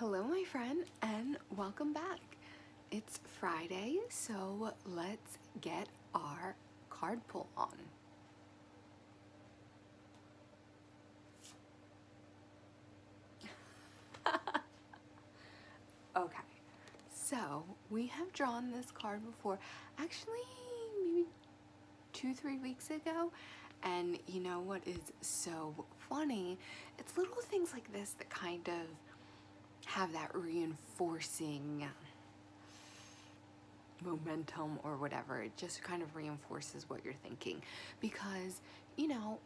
Hello, my friend, and welcome back. It's Friday, so let's get our card pull on. Okay, so we have drawn this card before, actually maybe 2-3 weeks ago, and you know what is so funny? It's little things like this that kind of have that reinforcing momentum or whatever. It just kind of reinforces what you're thinking because, you know,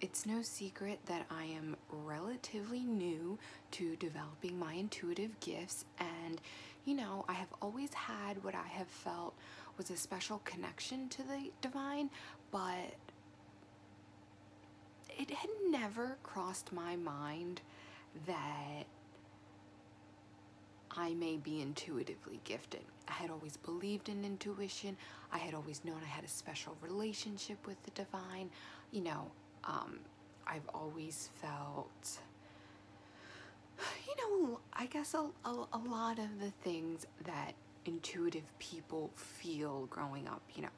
it's no secret that I am relatively new to developing my intuitive gifts, and you know, I have always had what I have felt was a special connection to the divine, but it had never crossed my mind that I may be intuitively gifted. I had always believed in intuition. I had always known I had a special relationship with the divine. You know, I've always felt, you know, I guess a lot of the things that intuitive people feel growing up, you know,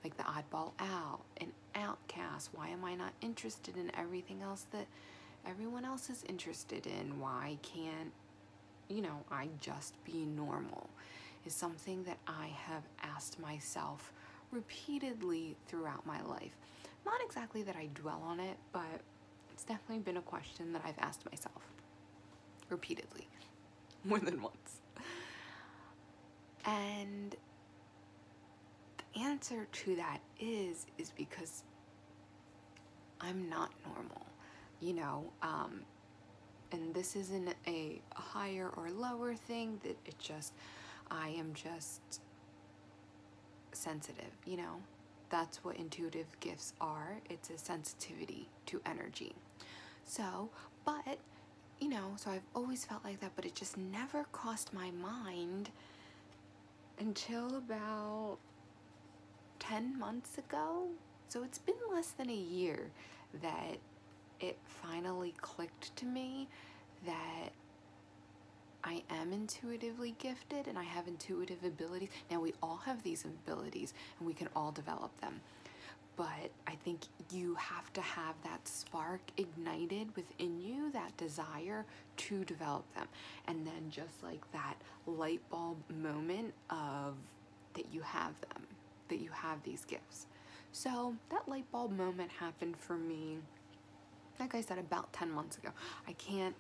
like the oddball out, an outcast. Why am I not interested in everything else that everyone else is interested in? Why can't, you know, I just be normal, is something that I have asked myself repeatedly throughout my life. Not exactly that I dwell on it, but it's definitely been a question that I've asked myself repeatedly, more than once. And the answer to that is because I'm not normal, you know, and this isn't a higher or lower thing, that it just, I am just sensitive, you know. That's what intuitive gifts are. It's a sensitivity to energy. So, but, you know, so I've always felt like that, but it just never crossed my mind until about 10 months ago. So it's been less than a year that it finally clicked to me that I am intuitively gifted and I have intuitive abilities. Now, we all have these abilities and we can all develop them, but I think you have to have that spark ignited within you, that desire to develop them, and then just like that light bulb moment of that you have them, that you have these gifts. So that light bulb moment happened for me, like I said, about 10 months ago. I can't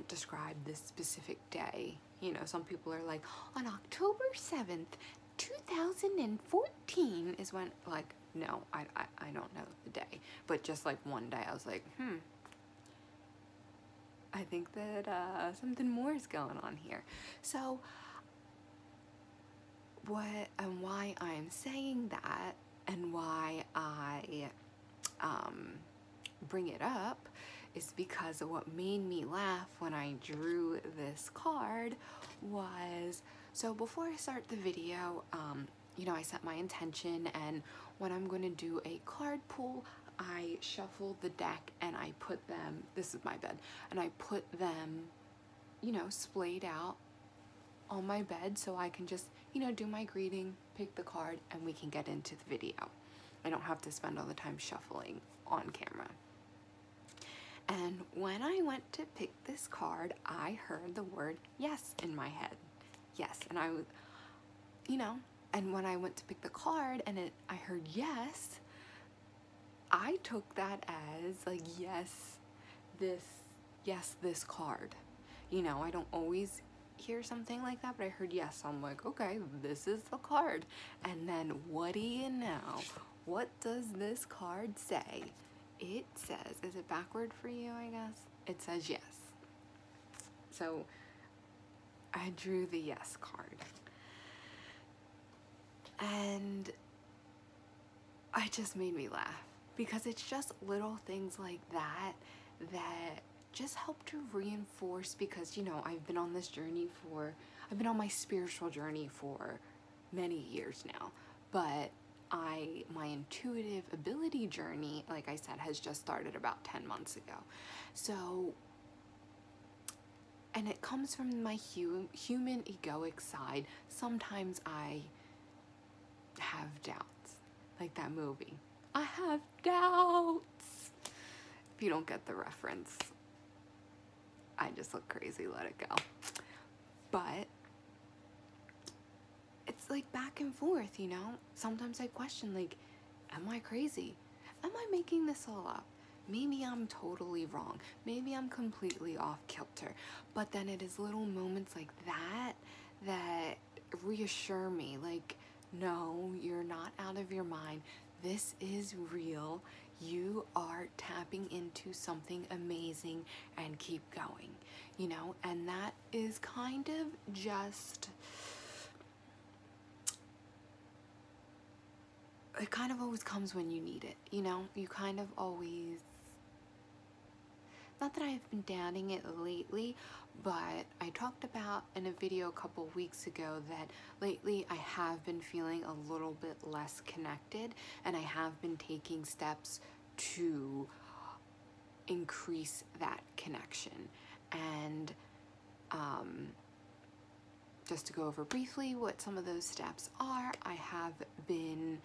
describe this specific day. You know, some people are like, on October 7th, 2014 is when, like, no, I don't know the day. But just like one day I was like, I think that something more is going on here. So what and why I'm saying that and why I bring it up is because of what made me laugh when I drew this card was, so before I start the video, you know, I set my intention, and when I'm going to do a card pull, I shuffle the deck and I put them, this is my bed, and I put them, you know, splayed out on my bed so I can just, you know, do my greeting, pick the card, and we can get into the video. I don't have to spend all the time shuffling on camera. And when I went to pick this card, I heard the word yes in my head. Yes, and I was, you know, and when I went to pick the card and I heard yes, I took that as like, yes, this card. You know, I don't always hear something like that, but I heard yes. I'm like, okay, this is the card. And then what do you know? What does this card say? It says, is it backward for you, I guess? It says yes. So I drew the yes card. And it just made me laugh because it's just little things like that that just help to reinforce, because, you know, I've been on this journey I've been on my spiritual journey for many years now, but my intuitive ability journey, like I said, has just started about 10 months ago. So and it comes from my human egoic side. Sometimes I have doubts, like that movie. I have doubts. If you don't get the reference, I just look crazy, let it go. But it's like back and forth, you know? Sometimes I question, like, am I crazy? Am I making this all up? Maybe I'm totally wrong. Maybe I'm completely off kilter. But then it is little moments like that that reassure me, like, no, you're not out of your mind. This is real. You are tapping into something amazing, and keep going, you know? And that is kind of just, it kind of always comes when you need it, you know? You kind of always, not that I've been doubting it lately, but I talked about in a video a couple weeks ago that lately I have been feeling a little bit less connected, and I have been taking steps to increase that connection. And just to go over briefly what some of those steps are, I have been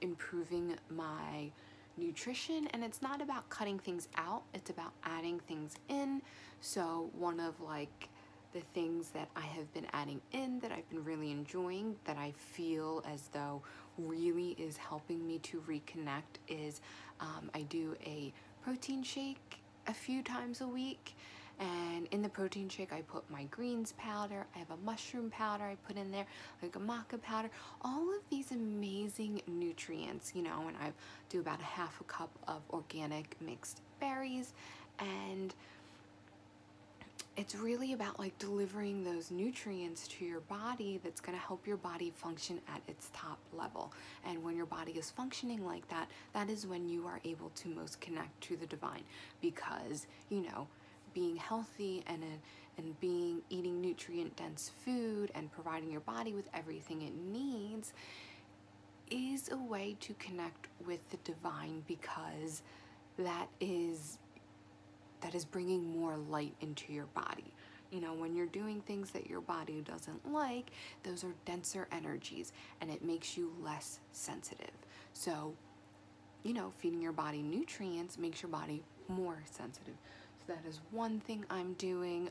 improving my nutrition, and it's not about cutting things out, it's about adding things in. So one of like the things that I have been adding in that I've been really enjoying, that I feel as though really is helping me to reconnect, is I do a protein shake a few times a week. And in the protein shake, I put my greens powder, I have a mushroom powder I put in there, like a maca powder, all of these amazing nutrients, you know, and I do about a half a cup of organic mixed berries. And it's really about like delivering those nutrients to your body that's going to help your body function at its top level. And when your body is functioning like that, that is when you are able to most connect to the divine, because, you know, being healthy and eating nutrient dense food and providing your body with everything it needs is a way to connect with the divine, because that is bringing more light into your body. You know, when you're doing things that your body doesn't like, those are denser energies, and it makes you less sensitive. So, you know, feeding your body nutrients makes your body more sensitive. So that is one thing I'm doing.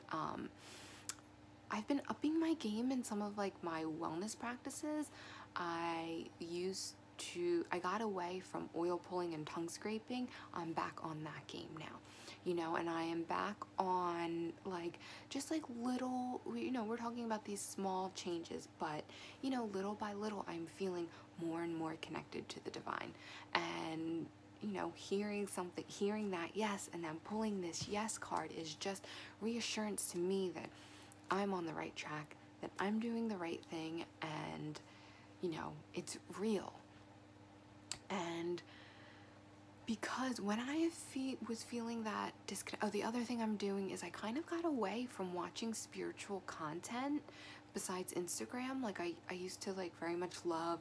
I've been upping my game in some of like my wellness practices. I got away from oil pulling and tongue scraping. I'm back on that game now, you know, and I am back on like, just like little, you know, we're talking about these small changes, but, you know, little by little, I'm feeling more and more connected to the divine. And, you know, hearing that yes, and then pulling this yes card is just reassurance to me that I'm on the right track, that I'm doing the right thing, and, you know, it's real. And because when I was feeling that disconnect, the other thing I'm doing is I kind of got away from watching spiritual content besides Instagram. Like I used to like very much love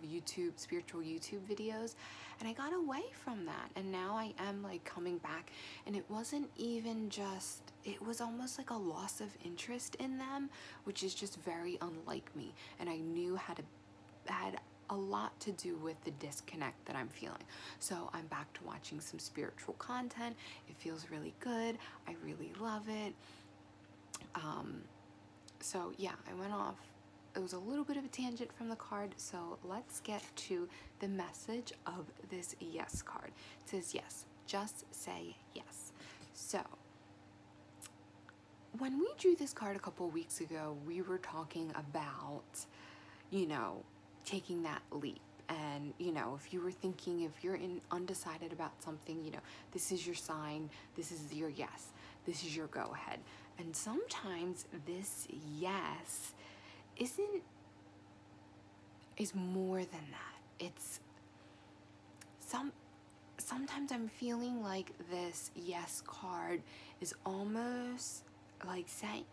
spiritual YouTube videos, and I got away from that, and now I am like coming back, and it wasn't even just, it was almost like a loss of interest in them, which is just very unlike me, and I knew had a lot to do with the disconnect that I'm feeling. So I'm back to watching some spiritual content. It feels really good. I really love it. So yeah, I went off. It was a little bit of a tangent from the card, so let's get to the message of this yes card. It says yes, just say yes. So when we drew this card a couple weeks ago, we were talking about, you know, taking that leap. And, you know, if you were thinking, if you're undecided about something, you know, this is your sign, this is your yes, this is your go ahead. And sometimes this yes is more than that. It's sometimes I'm feeling like this yes card is almost like say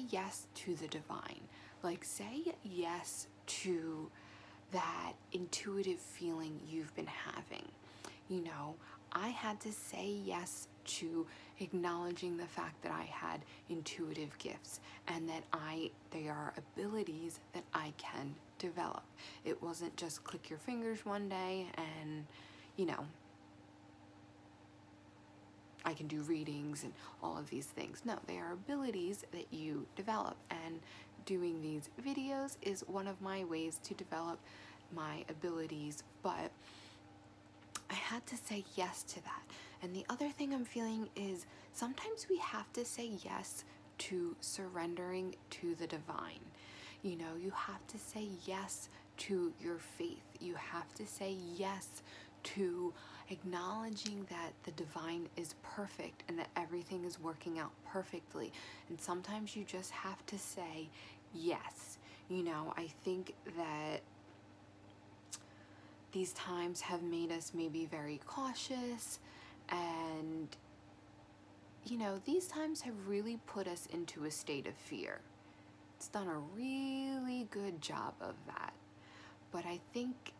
yes to the divine. Like say yes to that intuitive feeling you've been having. You know, I had to say yes to acknowledging the fact that I had intuitive gifts and that they are abilities that I can develop. It wasn't just click your fingers one day and, you know, I can do readings and all of these things. No, they are abilities that you develop, and doing these videos is one of my ways to develop my abilities, but I had to say yes to that. And the other thing I'm feeling is sometimes we have to say yes to surrendering to the divine. You know, you have to say yes to your faith. You have to say yes to acknowledging that the divine is perfect and that everything is working out perfectly. And sometimes you just have to say yes. You know, I think that these times have made us maybe very cautious, and, you know, these times have really put us into a state of fear. It's done a really good job of that. But I think,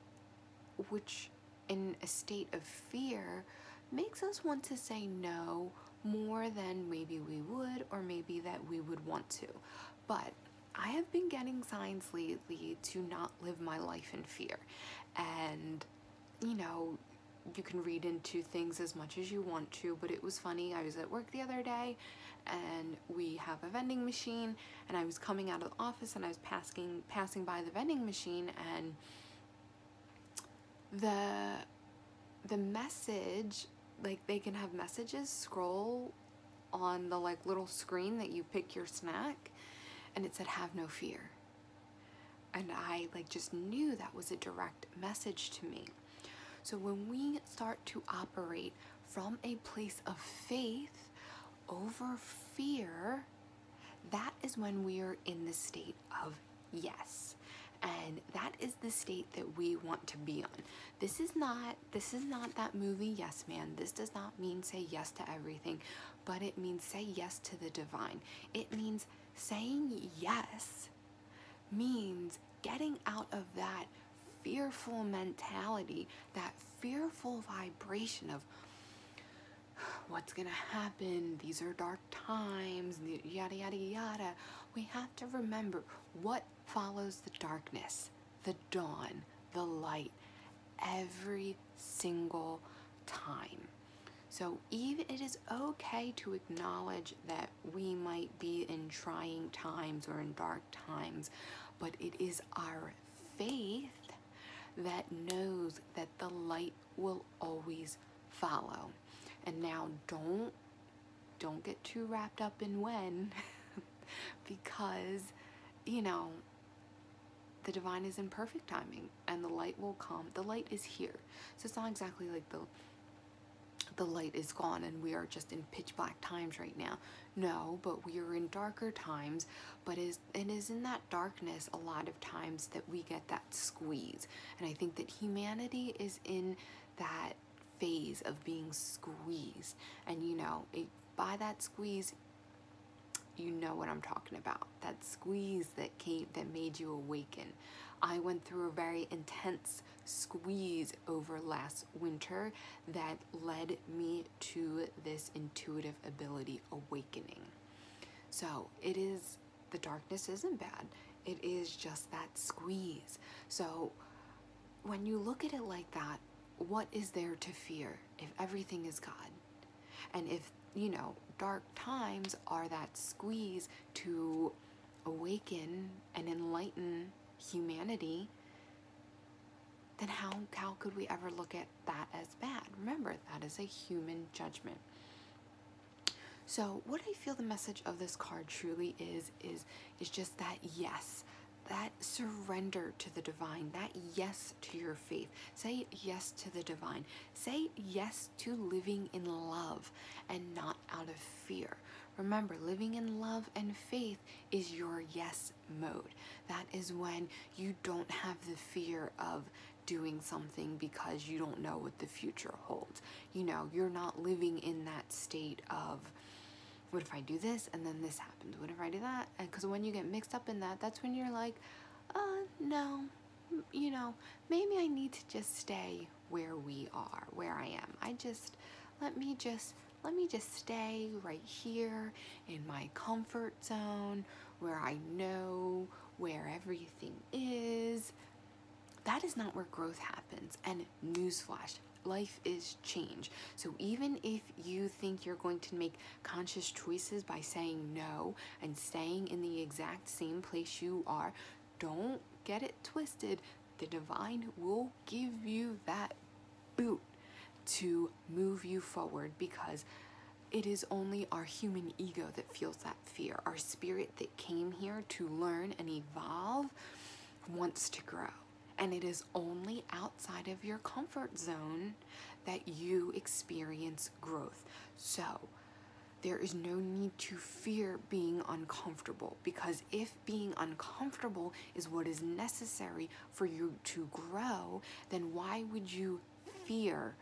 which in a state of fear makes us want to say no more than maybe we would, or maybe that we would want to. But I have been getting signs lately to not live my life in fear. And, you know, you can read into things as much as you want to, but it was funny. I was at work the other day and we have a vending machine, and I was coming out of the office and I was passing by the vending machine, and the message, like, they can have messages scroll on the like little screen that you pick your snack, and it said have no fear. And I like just knew that was a direct message to me. So when we start to operate from a place of faith over fear, that is when we are in the state of yes. And that is the state that we want to be on. This is not that movie Yes Man. This does not mean say yes to everything, but it means say yes to the divine. It means saying yes means getting out of that fearful mentality, that fearful vibration of what's gonna happen, these are dark times, yada yada yada. We have to remember what follows the darkness, the dawn, the light, every single time. So even it is okay to acknowledge that we might be in trying times or in dark times, but it is our faith that knows that the light will always follow. And now don't get too wrapped up in when, because, you know, the divine is in perfect timing and the light will come. The light is here. So it's not exactly like the light is gone and we are just in pitch black times right now. No, but we are in darker times, but it is in that darkness a lot of times that we get that squeeze. And I think that humanity is in that phase of being squeezed. And you know, by that squeeze, you know what I'm talking about. That squeeze that made you awaken. I went through a very intense squeeze over last winter that led me to this intuitive ability awakening. So the darkness isn't bad. It is just that squeeze. So when you look at it like that, what is there to fear if everything is God? And if, you know, dark times are that squeeze to awaken and enlighten humanity, then how could we ever look at that as bad? Remember, that is a human judgment. So what I feel the message of this card truly is just that yes, that surrender to the divine, that yes to your faith. Say yes to the divine. Say yes to living in love and not out of fear. Remember, living in love and faith is your yes mode. That is when you don't have the fear of doing something because you don't know what the future holds. You know, you're not living in that state of, what if I do this and then this happens? What if I do that? And because when you get mixed up in that, that's when you're like, no, you know, maybe I need to just stay where we are, where I am. Let me just let me just stay right here in my comfort zone where I know where everything is. That is not where growth happens. And newsflash, life is change. So even if you think you're going to make conscious choices by saying no and staying in the exact same place you are, don't get it twisted. The divine will give you that boot to move you forward, because it is only our human ego that feels that fear. Our spirit that came here to learn and evolve wants to grow. And it is only outside of your comfort zone that you experience growth. So there is no need to fear being uncomfortable, because if being uncomfortable is what is necessary for you to grow, then why would you fear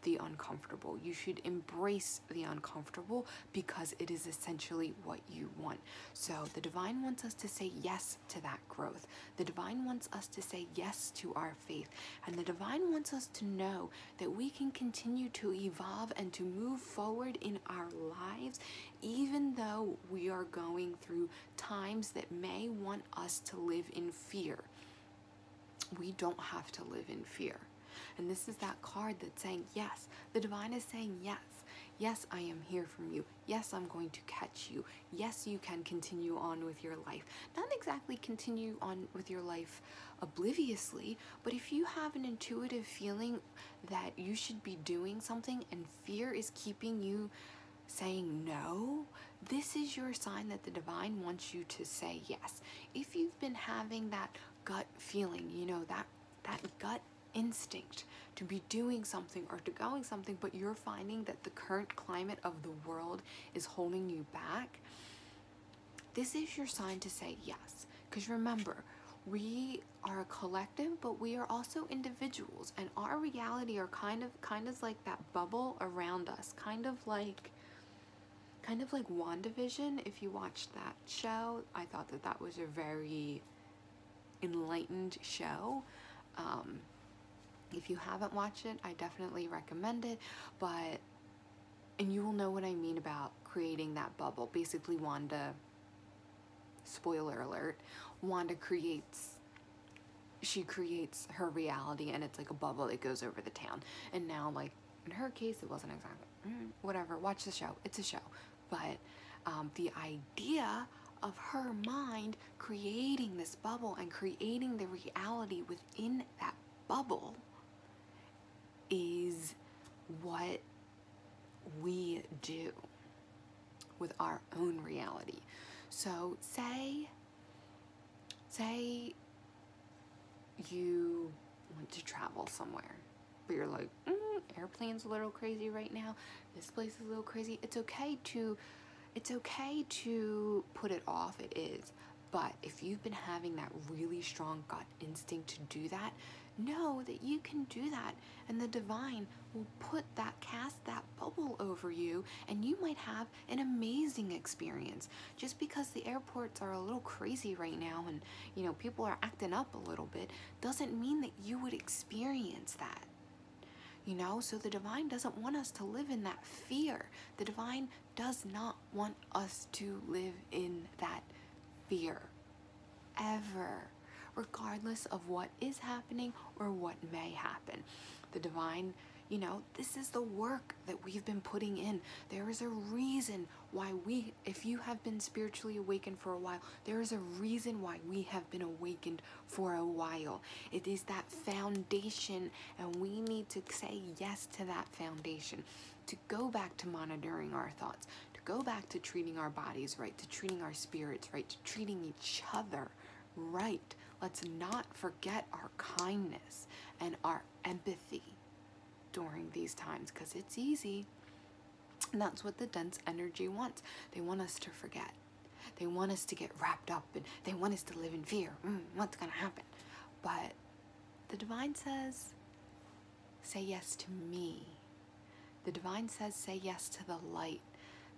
the uncomfortable? You should embrace the uncomfortable, because it is essentially what you want. So the divine wants us to say yes to that growth. The divine wants us to say yes to our faith. And the divine wants us to know that we can continue to evolve and to move forward in our lives, even though we are going through times that may want us to live in fear. We don't have to live in fear. And this is that card that's saying yes. The divine is saying yes. Yes, I am here from you. Yes, I'm going to catch you. Yes, you can continue on with your life. Not exactly continue on with your life obliviously, but if you have an intuitive feeling that you should be doing something and fear is keeping you saying no, this is your sign that the divine wants you to say yes. If you've been having that gut feeling, that gut instinct to be doing something or to going something, but you're finding that the current climate of the world is holding you back, this is your sign to say yes. Because remember, we are a collective, but we are also individuals, and our reality are kind of like that bubble around us, kind of like WandaVision. If you watched that show, I thought that was a very enlightened show. If you haven't watched it, I definitely recommend it, and you will know what I mean about creating that bubble. Basically, Wanda, spoiler alert, Wanda creates her reality, and it's like a bubble that goes over the town. And now, like, in her case, it wasn't exactly, whatever, watch the show, it's a show. But the idea of her mind creating this bubble and creating the reality within that bubble is what we do with our own reality. So say you want to travel somewhere, but you're like, airplane's a little crazy right now, this place is a little crazy. It's okay to put it off. It is. But if you've been having that really strong gut instinct to do that, know that you can do that, and the divine will cast that bubble over you, and you might have an amazing experience. Just because the airports are a little crazy right now and people are acting up a little bit doesn't mean that you would experience that. So the divine doesn't want us to live in that fear. The divine does not want us to live in that fear ever, regardless of what is happening or what may happen. The divine, this is the work that we've been putting in. There is a reason why if you have been spiritually awakened for a while, there is a reason why we have been awakened for a while. It is that foundation, and we need to say yes to that foundation, to go back to monitoring our thoughts, to go back to treating our bodies right, to treating our spirits right, to treating each other right. Let's not forget our kindness and our empathy during these times, because it's easy. And that's what the dense energy wants. They want us to forget. They want us to get wrapped up, and they want us to live in fear. What's going to happen? But the divine says, say yes to me. The divine says, say yes to the light.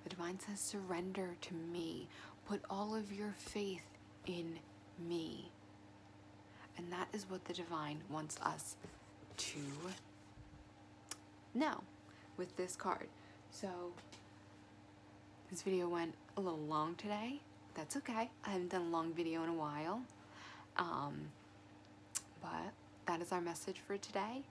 The divine says, surrender to me. Put all of your faith in me. And that is what the divine wants us to know with this card. So this video went a little long today. That's okay. I haven't done a long video in a while. But that is our message for today.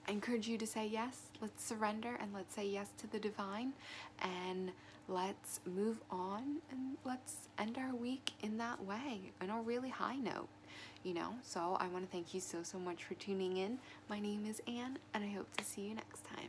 I encourage you to say yes. Let's surrender and let's say yes to the divine, and let's move on, and let's end our week in that way, on a really high note, you know? So I want to thank you so much for tuning in. My name is Anne, and I hope to see you next time.